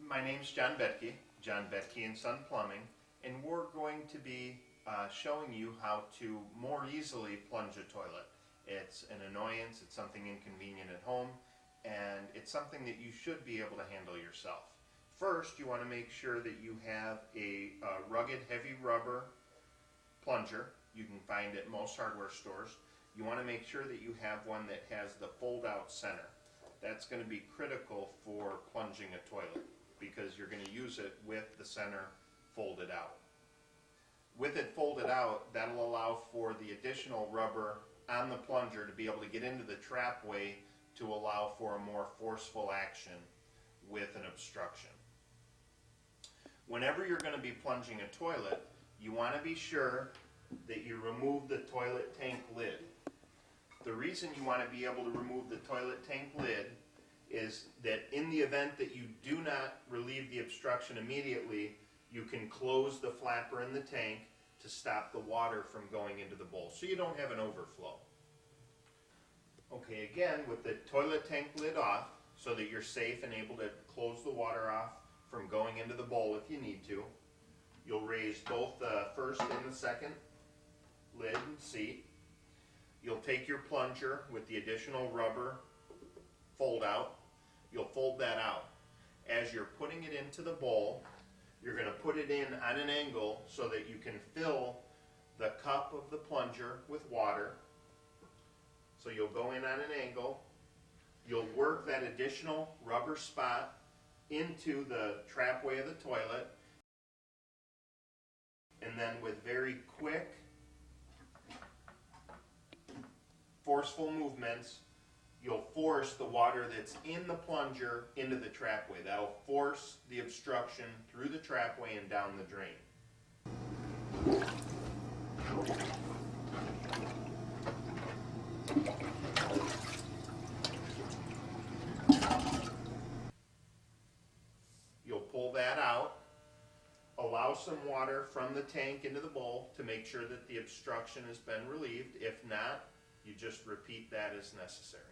My name's John Baethke and Son Plumbing, and we're going to be showing you how to more easily plunge a toilet. It's an annoyance, it's something inconvenient at home, and it's something that you should be able to handle yourself. First, you want to make sure that you have a rugged, heavy rubber plunger. You can find at most hardware stores. You want to make sure that you have one that has the fold-out center. That's going to be critical for plunging a toilet, because you're going to use it with the center folded out. With it folded out, that'll allow for the additional rubber on the plunger to be able to get into the trapway to allow for a more forceful action with an obstruction. Whenever you're going to be plunging a toilet, you want to be sure that you remove the toilet tank lid. The reason you want to be able to remove the toilet tank lid is that in the event that you do not relieve the obstruction immediately, you can close the flapper in the tank to stop the water from going into the bowl, so you don't have an overflow. Okay, again, with the toilet tank lid off, so that you're safe and able to close the water off from going into the bowl if you need to, you'll raise both the first and the second lid and seat. You'll take your plunger with the additional rubber fold out. You'll fold that out. As you're putting it into the bowl, you're going to put it in on an angle so that you can fill the cup of the plunger with water. So you'll go in on an angle. You'll work that additional rubber spot into the trapway of the toilet. And then with very quick, forceful movements, you'll force the water that's in the plunger into the trapway. That'll force the obstruction through the trapway and down the drain. You'll pull that out, allow some water from the tank into the bowl to make sure that the obstruction has been relieved. If not, you just repeat that as necessary.